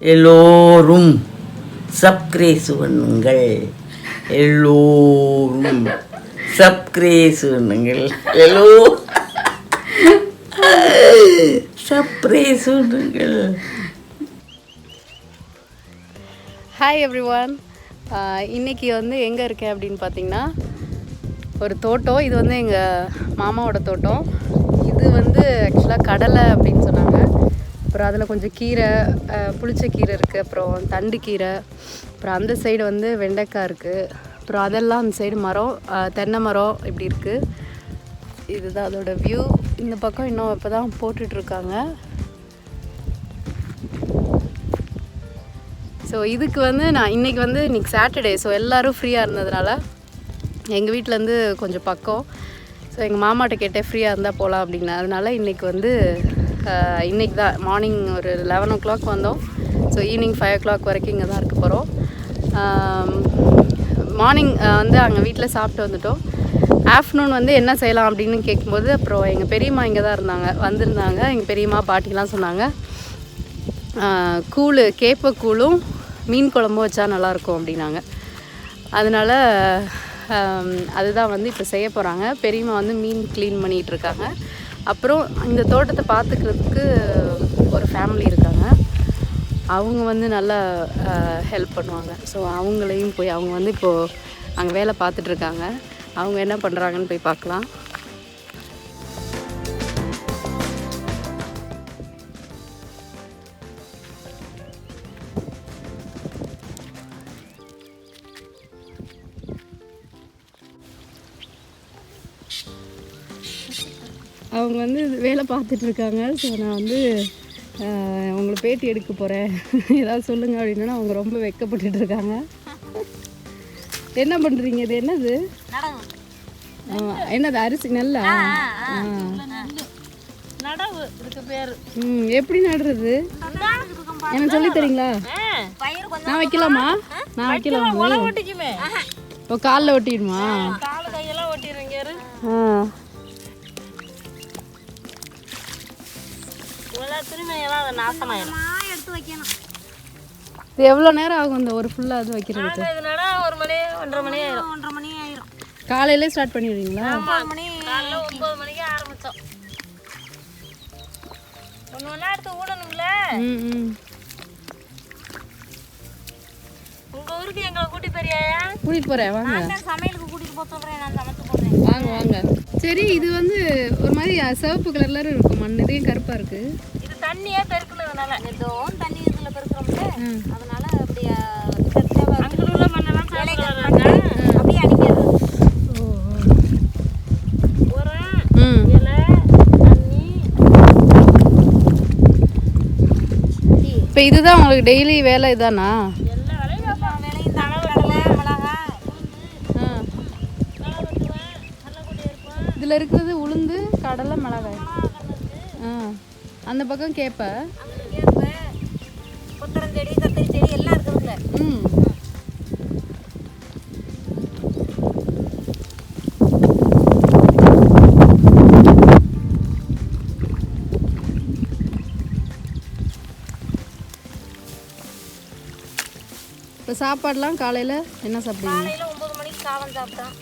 எல்லோரும் சப்ஸ்கிரைப் பண்ணுங்கள். எல்லோரும் சப்ஸ்கிரைப் பண்ணுங்கள். சப்ஸ்கிரைப் பண்ணுங்கள். Hi everyone. இன்றைக்கி எங்கே இருக்கேன் அப்படின்னு பார்த்தீங்கன்னா, ஒரு தோட்டம். இது எங்கள் மாமாவோட தோட்டம். இது ஆக்சுவலாக கடலை அப்படின்னு சொன்னாங்க. அப்புறம் அதில் கொஞ்சம் கீரை, புளிச்ச கீரை இருக்குது, அப்புறம் தண்டு கீரை, அப்புறம் அந்த சைடு வெண்டைக்காய் இருக்குது, அப்புறம் அதெல்லாம் அந்த சைடு மரம், தென்னை மரம் இப்படி இருக்குது. இதுதான் அதோட வியூ. இந்த பக்கம் இன்னும் இப்போ தான் போட்டுட்ருக்காங்க. ஸோ இதுக்கு நான் இன்றைக்கி சாட்டர்டே, ஸோ எல்லோரும் ஃப்ரீயாக இருந்ததுனால எங்கள் வீட்டிலேருந்து கொஞ்சம் பக்கம். ஸோ எங்கள் மாமாட்ட கேட்டேன் ஃப்ரீயாக இருந்தால் போகலாம் அப்படின்னு. அதனால இன்றைக்கி தான் மார்னிங் ஒரு 11 o'clock வந்தோம். ஸோ ஈவினிங் 5 o'clock வரைக்கும் இங்கே தான் இருக்க போகிறோம். மார்னிங் அங்கே வீட்டில் சாப்பிட்டு வந்துட்டோம். ஆஃப்டர்நூன் என்ன செய்யலாம் அப்படின்னு கேட்கும்போது, அப்புறம் எங்கள் பெரியம்மா இங்கே தான் வந்திருந்தாங்க. எங்கள் பெரியம்மா பாட்டிலாம் சொன்னாங்க, கூழ், கேப்பக்கூழும் மீன் குழம்பும் வச்சா நல்லாயிருக்கும் அப்படின்னாங்க. அதனால் அதுதான் இப்போ செய்ய போகிறாங்க. பெரியம்மா மீன் க்ளீன் பண்ணிகிட்ருக்காங்க. அப்புறம் இந்த தோட்டத்தை பார்த்துக்கிறதுக்கு ஒரு ஃபேமிலி இருக்காங்க. அவங்க நல்லா ஹெல்ப் பண்ணுவாங்க. ஸோ அவங்களையும் போய் அவங்க இப்போது அங்கே வேலை பார்த்துட்ருக்காங்க. அவங்க என்ன பண்ணுறாங்கன்னு போய் பார்க்கலாம். அவங்க வேலை பார்த்துட்ருக்காங்க. ஸோ நான் உங்களை பேட்டி எடுக்க போகிறேன், ஏதாவது சொல்லுங்கள் அப்படின்னா அவங்க ரொம்ப வெட்கப்பட்டுருக்காங்க. என்ன பண்ணுறீங்க? இது என்னது? என்னது? அரிசி நெல்லா? எப்படி நடுறது எனக்கு சொல்லி தரீங்களா? நான் வைக்கலாமா? நான் வைக்கலாமா? இப்போ காலில் ஒட்டிடுமா? இது எவ்வளோ நேரம் ஆகும் இந்த ஒரு ஃபுல்லாக அது வைக்கிறதுக்கு? 1 மணி 1:30 மணி ஆயிரும். காலையிலே ஸ்டார்ட் பண்ணிடுவீங்களா? 9 மணிக்கு ஆரம்பித்தோம். 1 மணி நேரத்துக்கு ஊடணும்ல. உங்கள் ஊருக்கு எங்களை கூட்டிட்டு போறியா? கூட்டிகிட்டு போகிறேன் வாங்க. சமையலுக்கு கூட்டிகிட்டு போக சொல்கிறேன், நான் சமைச்சு போடுறேன். வாங்க வாங்க. சரி, இது ஒரு மாதிரி சிவப்பு கலர்ல இருக்கும் மண். இதையும் கருப்பாக இருக்குது. இது தண்ணியே பெருக்குனதுனால, எதுவும் தண்ணி இதில் பெருக்கிறோம்ல, அதனால அப்படியே அங்கே உள்ள மண்ணெல்லாம் அப்படியே அடிக்கிறது. உரம், இலை, தண்ணி. இப்போ இதுதான் உங்களுக்கு டெய்லி வேலை இதானா? இதில் இருக்கிறது உளுந்து, கடலை, மிளகாய். அந்த பக்கம் கேப்ப, கொத்தரஞ்செடி, கத்திரி செடி எல்லாம் இருக்குதுல்ல. இப்போ சாப்பாடுலாம் காலையில் என்ன சாப்பிடுவீங்க? காலையில் 9 மணிக்கு சாதம் சாப்பிட்டோம்.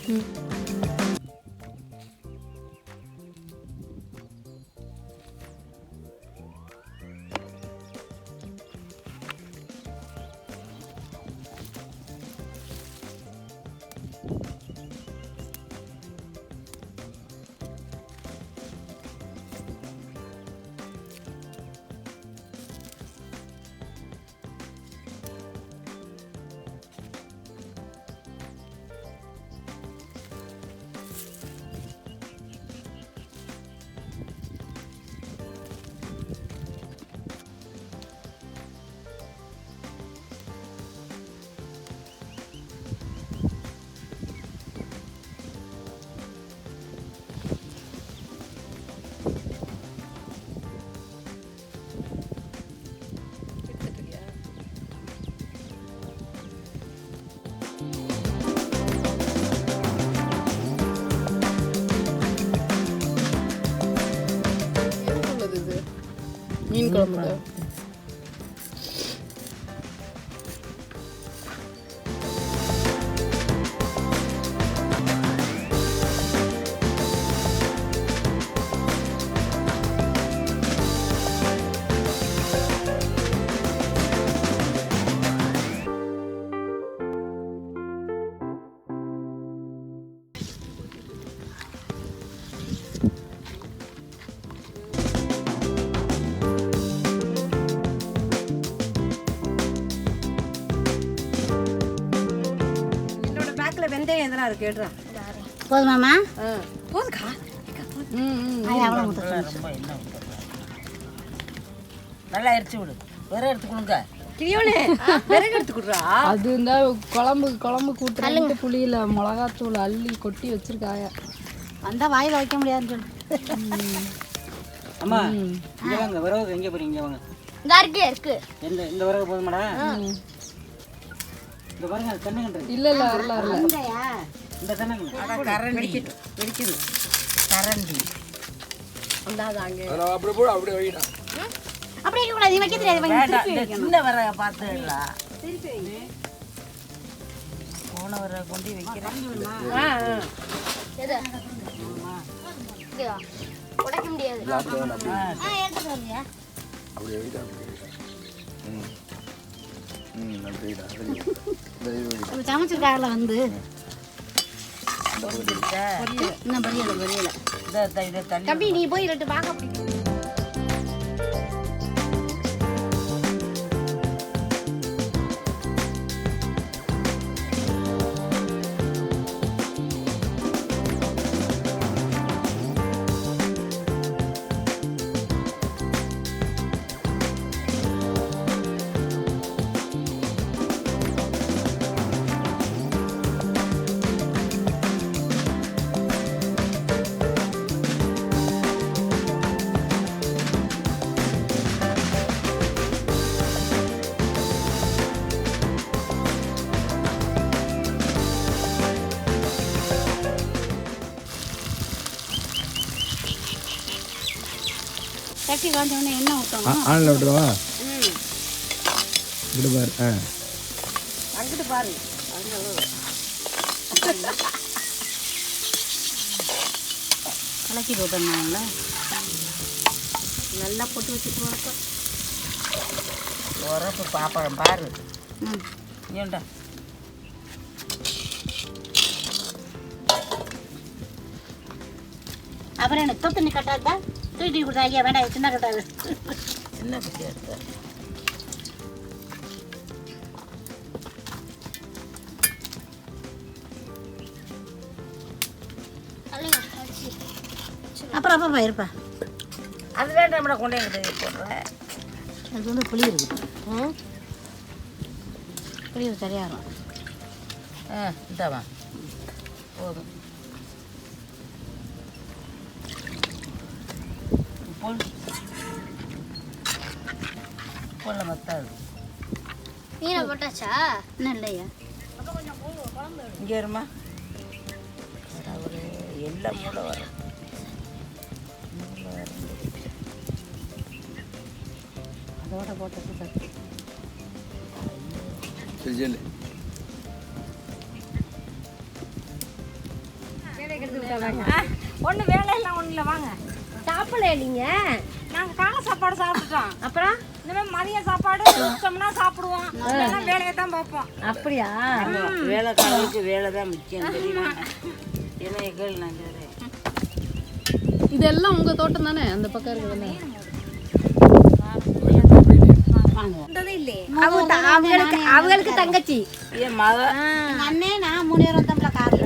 மீன் குழம்பு. பக்கத்துல வெந்தயம் எதனா இருக்கு கேடுறா. போதுமாம்மா? போதுக்கா. அவ்வளோ முட்டை ரொம்ப என்ன நல்லா எரிச்சு விடு. வேற எடுத்து கொடுங்க. கிளியோனே விறகு எடுத்து கொடுறா. அது இந்த குழம்பு கூட்டுறதுக்கு புளியில மிளகாத்தூள் அள்ளி கொட்டி வச்சிருக்காங்க. வந்தா வாயில் வைக்க முடியாதுன்னு சொல்லி. அம்மா இங்க வாங்க, விறகு எங்கே போறீங்க? இங்க வாங்க. இங்கே இருக்கு. இந்த விறகு போதுமாடா? இந்த பாருங்க, அது தென்னங்கன்று. இல்ல வரல இந்த தென்னங்கன்று. அட கரண்டி வெடிக்குது. கரண்டி அந்தாதாங்க. அப்படியே போடு, அப்படியே வைடா. அப்படி இருக்க கூடாது. வைக்க தெரியாது. வேண்டாம். இந்த சின்ன விறக பார்த்துடலாம். போன விறக கொண்டு வைக்கிறேன். உடைக்க முடியாது. எடுத்து வரலையா? அப்படியே வைடா, அப்படியே வைடா. நன்றிடா. சமைச்சிருக்காங்களா வந்து கொடுத்துருக்க. இன்னும் பரியல இதை தள்ளி தம்பி நீ போய் 2 பார்க்க பிடிக்கும். சட்டி காஞ்சோடனே எண்ணெய் ஊற்றணும். ஆனில் விட்டுருவா. இப்படி பாரு. அங்கிட்டு பாரு. கலக்கி போட்டோம்னால நல்லா போட்டு வச்சுட்டு உரப்பு பாப்பழம் பாரு. ஏண்டா அப்புறம் எனக்கு தொட்டு நீ கட்டாதா தூக்கி கொடுத்தா ஐயா வேண்டாம் சின்ன கட்டாது. சின்ன பிள்ளை எடுத்த அப்புறம் அப்பா இருப்பா. அது வேண்டாம் கொண்டே போடுறேன். அது வந்து புளி இருக்குது. புளி சரியாக வரும். இதாவா போதும். போல மத்தாது. மீனை போட்டாச்சா? இன்னும் இல்லையா? இங்கே இருமா. ஒரு எல்லாம் மூளை வரும். அதோட போட்டது சரி. சரி சொல்லு. ஒன்றும் வேலையெல்லாம் ஒன்றும் இல்லை. வாங்க சாப்பிடல இல்லைங்க. நாங்கள் காலை சாப்பாடு சாப்பிட்டுட்டோம். அப்புறம் இந்த மாதிரி மதிய சாப்பாடு சாப்பிட்டோம்னா சாப்பிடுவோம். வேலையை தான் பார்ப்போம். அப்படியா? வேலைக்காரருக்கு வேலை தான் முக்கியம் தெரியுமா? என்ன கேள் நான் சொல்கிறேன். இதெல்லாம் உங்க தோட்டம் தானே? அந்த பக்கம் இருக்குதுல்ல. அவங்களுக்கு தங்கச்சி ஏன் மக அண்ணே நான் 3 நேரம் தம்பளை காரில்.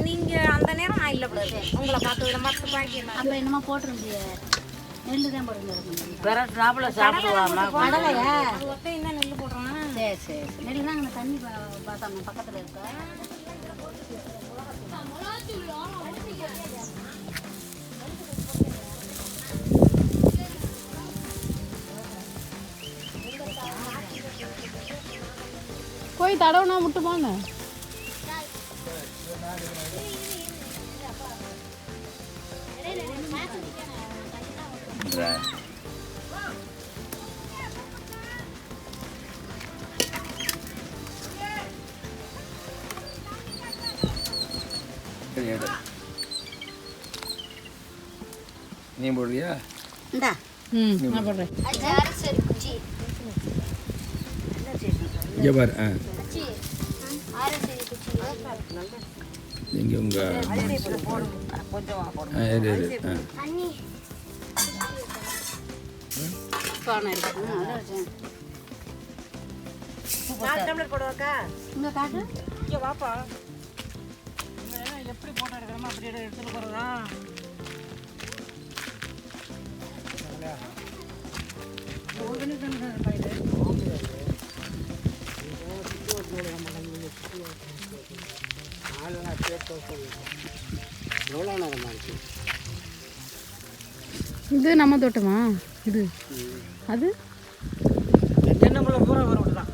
நீங்க அந்த நேரம் நான் இல்லை உங்களை பார்த்ததுல மற்ற பாக்கி அப்போ என்னமோ போட்டுற முடியாது. நெல்லு தான் போடுங்க. பெறட்டாப்புல சாப்பிடுவாமா? கடலையா? ஒத்த என்ன நெல் போடுறோம். சரி சரி. நெல்லு தான் அங்கே தண்ணி பார்த்தோம் பக்கத்தில் இருக்க. போய் தடவுனா முட்டுமான்னு. நீ போடுறியா? இந்தா நான் போடுறேன். இங்கே பாரு. இங்கே உங்கள் கொஞ்சம் பானை இருக்குது. டம்ளர் போடுவாக்கா? இங்கே காட்டு. இங்கே வாப்பா. எப்படி போட்டோ எடுக்கிறோமோ அப்படி எடுத்துட்டு போகிறதா? இது நம்ம தோட்டமா? இது அது தென்னம்பழம் பூரா வர விட்டு தான்.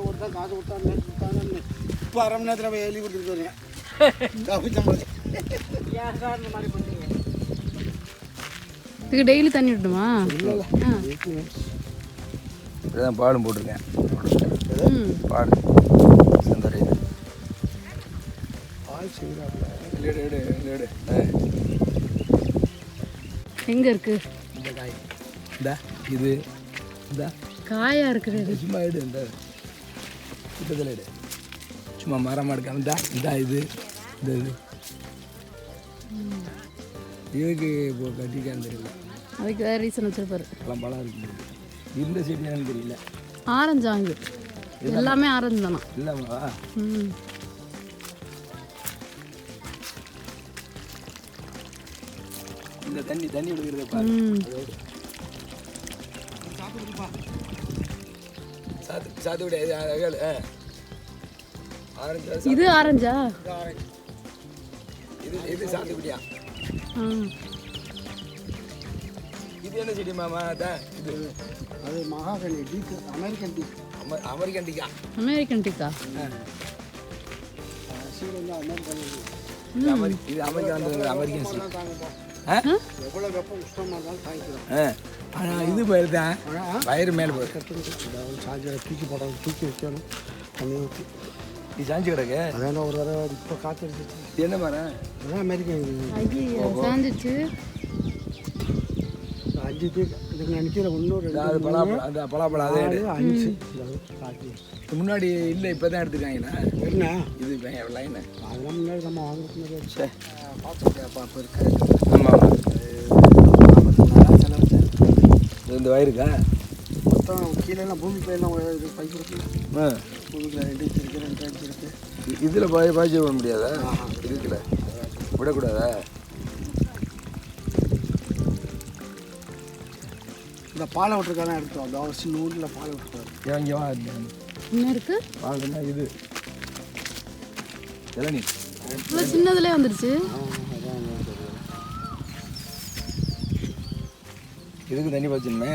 கொடுத்தா காசு கொடுத்தா இப்போ அரை மணி நேரத்தில் போய் எழுதி கொடுத்துட்டு வரேன். ஏன் சார் இந்த மாதிரி பண்ணுறீங்க? இதுக்கு டெய்லி தண்ணி விட்டுமா? இப்படிதான் பாலும் போட்டிருக்கேன். பால் சந்தரை பால் செய்கிறாப்புல. எங்கே இருக்கு இந்த காய் இந்த இது இந்த காயா இருக்குது? சும்மா எடு, இந்த கிட்டத்தில் எடு, சும்மா மரமாக எடுக்காம இந்த இந்த இது இந்த இது இதுக்கு இப்போ கட்டிக்கான்னு தெரியல. அதுக்கு வேறு ரீசன் வச்சிருப்பாரு. பழம் இருக்கு. இந்த செடி எனக்கு தெரியல. ஆரஞ்சா? இது எல்லாமே ஆரஞ்சு தானா? இல்லைம்மா. ம். இந்த தண்ணி விடுக்கிறத பாரு. சாத்துக்குடி ஆரஞ்சு. இது ஆரஞ்சா? இது சாத்துக்குடியா? இது என்ன செடி மாமா? இது அது மகாகனி டீ, அமெரிக்கன் டீ. அமெரிக்கன் டீக்கா? அமெரிக்கன் டீக்கா? இது அமெரிக்கன் அமெரிக்கன் சீ. எவ்வளோ வெப்பம் உஷ்ணமாக இருந்தாலும் தாங்கிக்கிறோம். ஆனால் இது பயிர் தான் வயிறு மேலே போயிடும். சாஞ்சி தூக்கி போட தூக்கி வைக்கணும். தண்ணி ஊற்றி இது சாஞ்சி கிடக்கு. அதான் ஒரு தடவை இப்போ காற்று என்ன மரம்? அதான் அமெரிக்கன். சாஞ்சிச்சு. 5 பீக் இதுக்கு நினைக்கிற இன்னொரு அது பலாப்பழம். அந்த பலாப்பழம் அதே 5 முன்னாடி இல்லை, இப்போ தான் எடுத்துக்காங்கண்ணா. என்ன இது லைனு? அதெல்லாம் முன்னாடி நம்ம வாங்க சரி பார்த்துருக்கேன். அப்போ இருக்காது. ஆமாம், இந்த வயிறுக்கா மொத்தம் கீழேலாம் பூமிக்குலாம் இது பைப் இருக்குல்ல, பூமிக்குள்ள 2 இன்ச்சு இருக்குது, 2 இன்ச்சு இருக்குது. இதில் பாய்ச்சி விட முடியாதா? இருக்குல்ல, விடக்கூடாதா? இந்த பாலை விட்டுருக்காதான் எடுத்தோம். அந்த அவசியம் நூலில் பாலை விட்டுருக்காரு. இங்கே வா, என்ன இருக்கு? பாலுன்னா இது இளநீ இவ்வளோ சின்னதுலேயே வந்துருச்சு. இதுக்கு தண்ணி பாய்ச்சணுமே.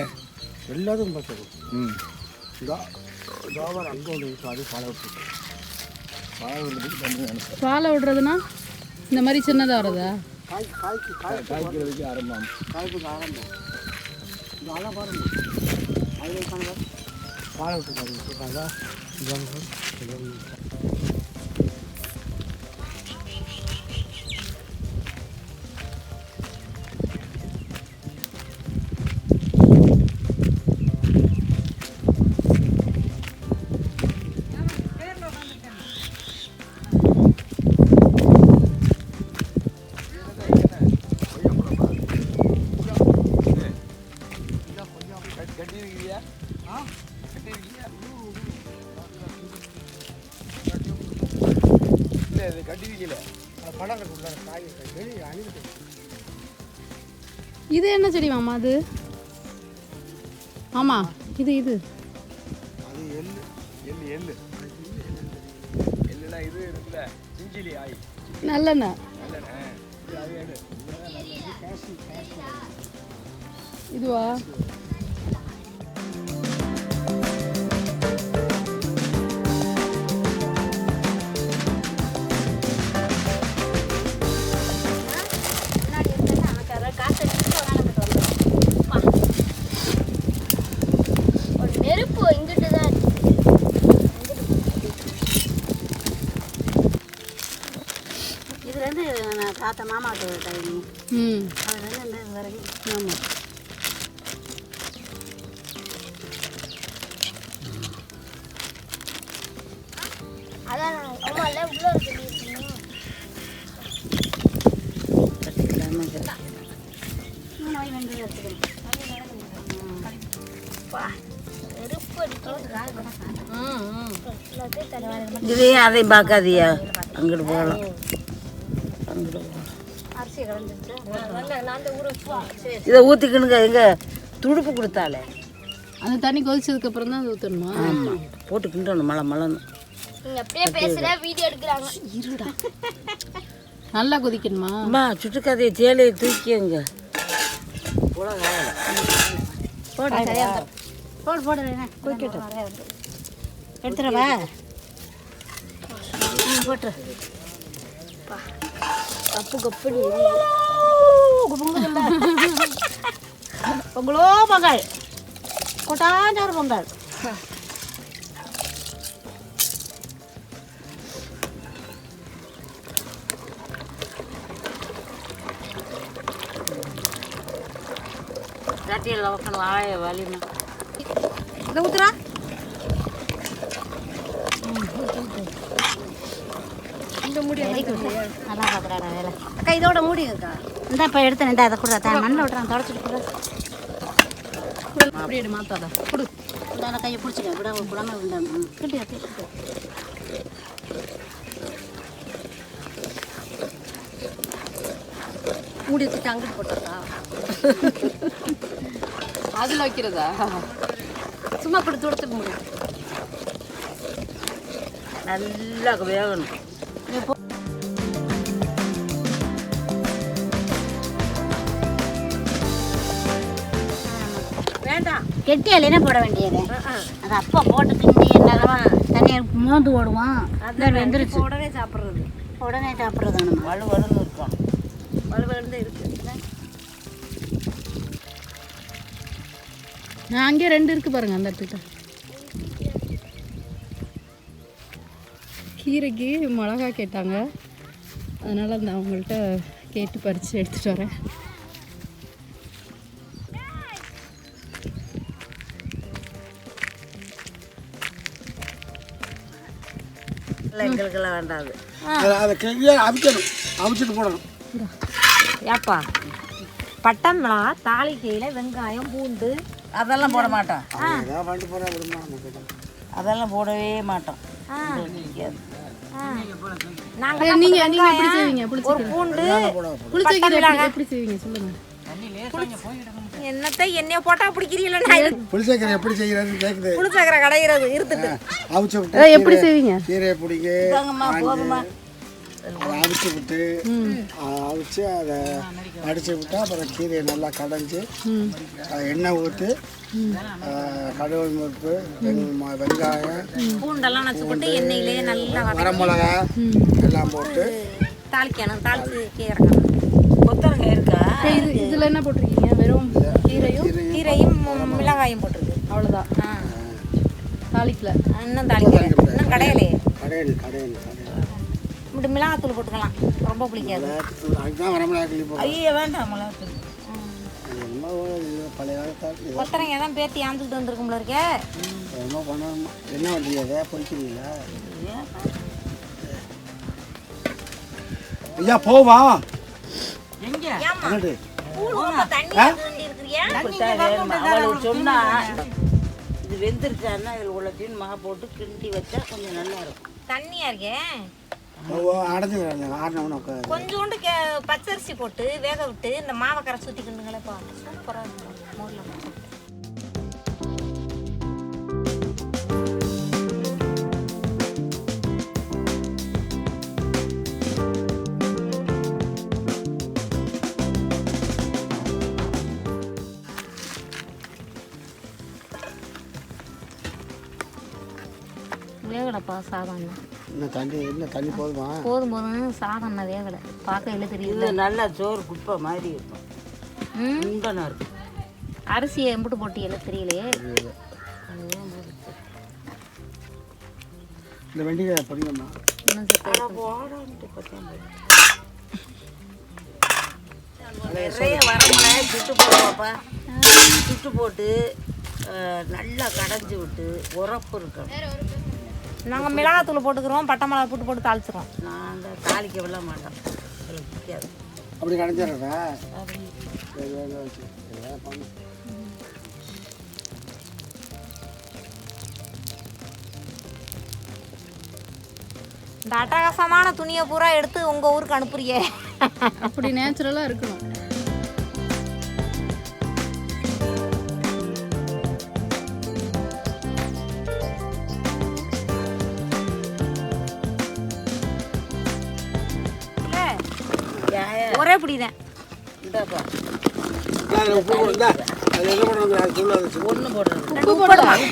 எல்லாத்துக்கும் பாய்ச்சணும். தாவர் அங்கே ஒன்று அது பாலை விட்டுருக்கு. பாலை விடுறதுக்கு தண்ணி வேணும். பாலை விடுறதுன்னா இந்த மாதிரி சின்னதாக வருதா? காய்க்கிறதுக்கு ஆரம்பம். காய்ப்புக்கு ஆரம்பம். இந்த அலை பாருங்க, அதில் காணுங்க பாலை விட்டுருக்காங்க. இது என்ன செடி மாமா? அது ஆமாம், இது அது எள்ளு எள்ளு எள்ளு எள்ளுனா இது இருக்குல்ல, சிஞ்சிலி ஆய் நல்லெண்ணெய். இதுவா? நெருப்பு இங்கிட்டு தான். இதுலேருந்து நான் பார்த்த மாமாவுக்கு டைம். அதுலேருந்து இந்த வரைக்கும். ஆமாம். அதான் அம்மா இல்லை உள்ளே இருக்கு. இதையும் அதையும் பார்க்காதியா, அங்கிட்டு போகலாம். அரிசியை கலந்துட்டு நான் அந்த ஊரை சரி இதை ஊற்றிக்கணுங்க எங்கள் துடுப்பு கொடுத்தாலே. அந்த தண்ணி கொதிச்சதுக்கப்புறம் தான் அது ஊற்றணுமா? ஆமாம், போட்டு கிண்டணும் மழை மழைன்னு. நீங்க அப்படியே பேசுற வீடியோ எடுக்கிறாங்க. இருடா, நல்லா கொதிக்கணுமா? அம்மா சுட்டுக்கதையை சேலையை தூக்கிங்க. போடு சரியா போடு போடு எடுத்துடவா? போட்டு கப்பு கப்பு பொங்கலோ பொங்கல் கொட்டாஞ்சோறு பொங்கல். சட்டியில் வைக்கணும் வாழைய வலிமை. இதை ஊத்துறா இந்த மூடி நல்லா பார்க்குறாடா வேலை. அக்கா இதோட மூடி இருக்கா? இந்தா இப்போ எடுத்தேன். இந்தா அதை கூட மண்ணில் விட்டுறான் தொடச்சிட்டு கூட அப்படியே மாத்தாதா கொடு. இந்த கையை பிடிச்சிக்க விட குழம்பு கிட்டி அப்படியே மூடி வச்சுட்டு அங்கிட்டு போட்டுருக்கா? அதில் வைக்கிறதா? சும்மா கொடுத்து கொடுத்துட்டு மூடி நல்லா வேகணும். வேண்டாம் கெட்டியால் என்ன போட வேண்டியது? அது அப்பா போட்டு கிண்டி என்ன தண்ணியை மோந்து ஓடுவான். அது வெந்துருச்சு. உடனே சாப்பிட்றது நம்ம வலுவலுன்னு இருக்கும். வலுவலுந்து இருக்கு. நான் அங்கே 2 இருக்குது பாருங்க அந்த இடத்துக்கிட்ட. கீரைக்கு மிளகா கேட்டாங்க, அதனால் அந்த அவங்கள்ட்ட கேட்டு பறித்து எடுத்துகிட்டு வரேன். எங்களுக்கெல்லாம் வேண்டாது. அதை கையை அவிக்கணும், அவிச்சிட்டு போடணும். ஏப்பா பட்டை மிளகா, தாளிக்கையில் வெங்காயம், பூண்டு அதெல்லாம் போட மாட்டோம். ஏதாவது பண்ணிட்டு போகிறேன் விடுமா? அதெல்லாம் போடவே மாட்டோம். நாங்கள் நீங்கள் எப்படி செய்வீங்க? ஒரு பூண்டு புளிச்சக்கீரை எப்படி செய்வீங்க சொல்லுங்கள். என்னத்தை எண்ணெயை போட்டால் பிடிக்கிறீங்களா? புளிச்சக்கீரை எப்படி செய்கிறதுன்னு கேட்குது. புளிச்சக்கரை கடைகிறது இருந்துட்டு அவிச்சு விட்டு எப்படி செய்வீங்க? கீரையை பிடிங்க, போதுமா? அதை அவிச்சு விட்டு அவிச்சு அதை அடிச்சு விட்டா அப்புறம் கீரையை நல்லா கடைஞ்சி எண்ணெய் ஊற்றி கடுகு முறுப்பு வெங்காயம் பூண்டெல்லாம் நச்சு போட்டு எண்ணெயிலேயே நல்லா வரமிளகா எல்லாம் போட்டு தாளிக்கணும். தாளிச்சு இறக்கணும். கொத்தரங்காய் இருக்கா? இதில் என்ன போட்டிருக்கீங்க? வெறும் கீரையும் மிளகாயும் போட்டிருக்கு. அவ்வளோதான், தாளிக்கல. இன்னும் தாளிக்கல, இன்னும் கடையிலே கடையில் இப்படி மிளகாத்தூள் போட்டுக்கலாம். ரொம்ப பிடிக்காது. அதுதான் வரமிளகா கிள்ளி போட்டு ஐயோ வேண்டாம் மிளகாத்தூள். பழைய காலத்தால் கொத்தரங்க தான் பேத்தி ஆந்துக்கிட்டு வந்துருக்கும்ல இருக்கே. என்ன பண்ணணும்? என்ன பண்ணுறீங்க? அதை பொறிக்கிறீங்களா? ஐயா போவா எங்க என்னது? தண்ணி இருக்கிறியா? அவளுக்கு சொன்னா இது வெந்துருச்சான்னா இதில் உள்ளத்தையும் மகா போட்டு கிண்டி வச்சா கொஞ்சம் நல்லா இருக்கும். தண்ணியா இருக்கே. அடைஞ்சுக்கிறாங்க ஆறினவனு உட்காது. கொஞ்சோண்டு பச்சரிசி போட்டு வேக விட்டு இந்த மாவை கரை சுற்றிக்கிண்டுங்களேப்பா. சூப்பராக இருக்கும் மோரில். வேகலைப்பா சாதம். என்ன தண்ணி போதுமா? போதும் சாதம் வேகலை. பார்க்கையில தெரியுது. இது நல்லா சோறு குப்பை மாதிரி இருக்கும். இங்கனா இருக்கும். அரிசியை எம்பிட்டு போட்டியல தெரியலையே. இந்த வெண்டிக்காய் படிக்கணுமா? இன்னும் நிறைய வரமிளகாய் சுட்டு போடுவாப்பா. சுட்டு போட்டு நல்லா கடைஞ்சி விட்டு உரப்பு இருக்கணும். நாங்கள் மிளகாத்தூள் போட்டுக்கிறோம், பட்டை மிளகா போட்டு தாளிச்சிரோம். நாங்கள் தாளிக்க விட மாட்டோம், எனக்கு பிடிக்காது. அப்படி கடைஞ்சிடுறதா? இந்த அட்டகாசமான துணியை பூரா எடுத்து உங்கள் ஊருக்கு அனுப்புறியே. அப்படி நேச்சுரலாக இருக்கணும். ஒரே பிடிதான். இந்தாப்பா உப்பு போடுறா அது என்ன பண்ணுறது அது சொல்லாது. ஒன்று போடுறது உப்பு போடலாம்.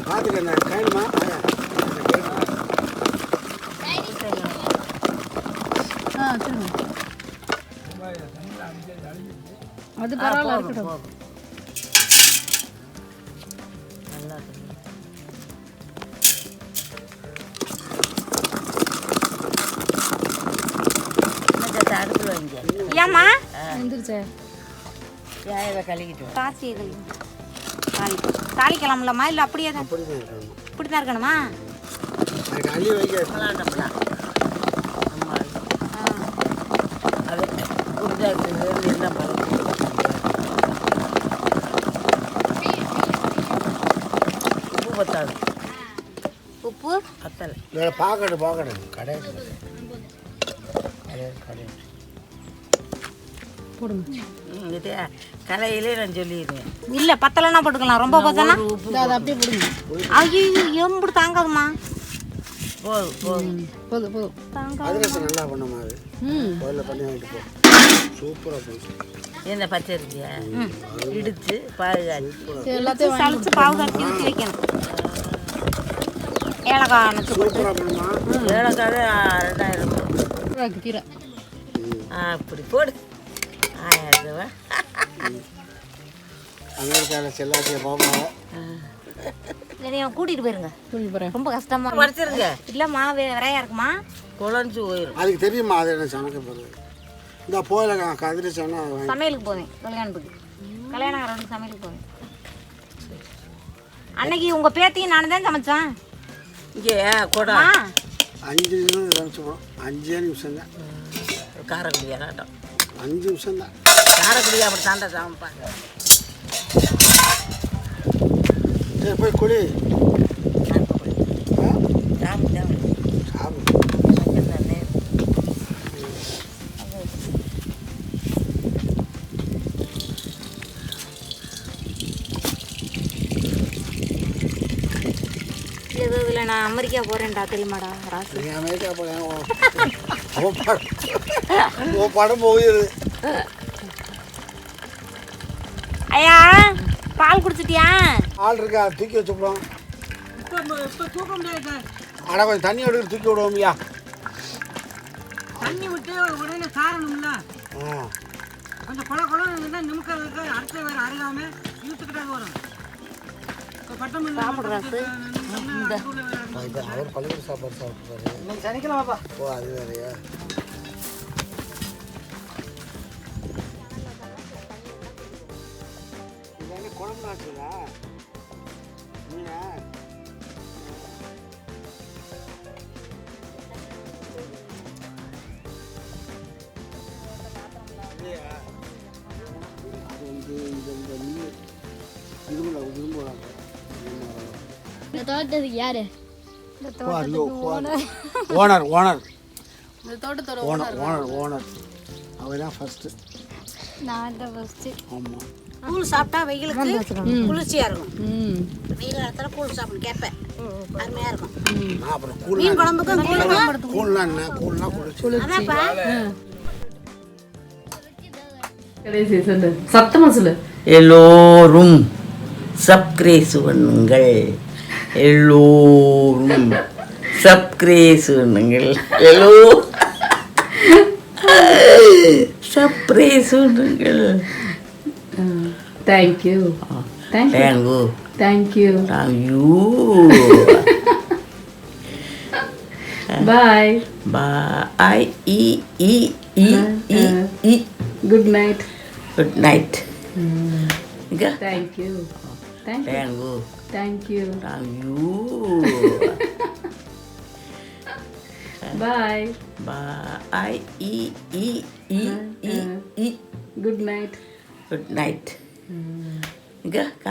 பார்த்துக்க கைமா சொல்லுங்க. அது பரவாயில்ல இருக்கட்டும். நல்லா இருக்கு. அடுப்பில் வைங்க. ஏம்மா எந்திரிச்சே தேவை கழுகிட்டு வா. தாச்சி தாளிக்கலாம்லம்மா? இல்லை அப்படியே தான் இப்படி தான் இருக்கணுமா? அள்ளி வைக்க விளாண்டோம்னா அம்மா அது உருதாக்கு எல்லாம் பழக்கம். உப்பு பத்தாது. உப்பு பத்தலை. பார்க்கணும் கடை போடுங்க. இது கலையிலே நான் சொல்லிடுவேன். இல்லை பத்தலைன்னா போட்டுக்கலாம். ரொம்ப பத்தனா உப்பு அதை அப்படியே போடுங்க. ஐயோ எம்புடு தாங்காதுமா. போதும் போதும். போதும் போதும். அதிரசம் நல்லா பண்ணுமா அது கோயிலில் பண்ணி வாங்கிட்டு போ. சூப்பராக போச்சு. என்ன பச்சரிசியா இடித்து பாதுகாத்து எல்லாத்தையும் சளிச்சு பாவு கரைச்சி ஊற்றி வைக்கணும். ஏலக்காய் அணைச்சி சூப்பராக பண்ணுமா. ஏலக்காய் 2000 கீரை. அப்படி போடு. 1000 ரூபா. அமெரிக்காவில் செல்லாட்டிய பாப்பாவை இதையும் கூட்டிகிட்டு போயிருங்க. கூட்டிட்டு போகிறேன். ரொம்ப கஷ்டமா படிச்சிருங்க. இல்லைம்மா விரையா இருக்குமா? குழஞ்சு போயிடும். அதுக்கு தெரியுமா அது என்ன சமைக்க போகிறது. இந்த போயில அதிரசம்னா சமையலுக்கு போவேன். கல்யாணத்துக்கு கல்யாணம் சமையலுக்கு போவேன். அன்னைக்கு உங்கள் பேத்தியும் நானும் தான் சமைச்சேன். இங்கே கூட 5 நிமிஷம் சமைச்சு போடும். 5 நிமிஷம் தான். காரக்குடி ஆட்டம் 5 நிமிஷம் தான். காரக்குடி அப்படி தாண்டா சமைப்பாங்க. சரி போய் குடி சாப்பிடு. சாப்பிடு. ஏதோ இதில் நான் அமெரிக்கா போகிறேன்டா தெரியுமாடா ராசு? நீ அமெரிக்கா போகிறேன் உன் படம் போயிடுது. ஐயா பால் குடிச்சிட்டியா? ஆள் இருக்கா தூக்கி வச்சுப்போம். ஆனால் கொஞ்சம் தண்ணி எடுத்து தூக்கி விடுவோம்யா. தண்ணி விட்டு உடனே சாரணும்ல. ஆ கொஞ்சம் குள குளம் நிமிக்கிறது அடுத்த வேறு அறியாம இழுத்துக்கிட்டே வரும். சாப்பிடு ராசு. அவர் பள்ளிக்கூட சாப்பாடு சாப்பிட்றாரு. இன்னைக்கு சனிக்கிழமைப்பா. ஓ அது வேறையா. குழம்பு நாட்டுதா மீனா அது வந்து இந்த மீன் விரும்புகிறாங்க. இந்த தோட்டத்துக்கு யாரு? ஓனர் ஓனர் இந்த தோட்டத்தோட ஓனர் ஓனர் ஓனர் அவர் தான் ஃபஸ்ட்டு. நான் தான் ஃபஸ்ட்டு. ஆமாம் கூழ் சாப்பிட்டா வெயிலுக்கு குளிர்ச்சியாக இருக்கும். வெயில் காலத்தில் கூழ் சாப்பிடணும் கேட்பேன். அருமையாக இருக்கும். நான் அப்புறம் கூழ் மீன் குழம்புக்கும் கூழ்னா என்ன கூழ்னா குளிச்சு அதான்ப்பா. கடைசி சொல்லு. சத்தமா சொல்லு. எல்லோரும் சப்ஸ்கிரைப் பண்ணுங்கள். எல்லோரும் சப்ஸ்கிரைப் பண்ணுங்கள். சப்ஸ்கிரைப் பண்ணுங்கள். Thank you. Thank you. Thank you. Bye. Bye. Good night. Good night. Thank you. Thank you. Thank you. Bye. Bye. Good night. Good night.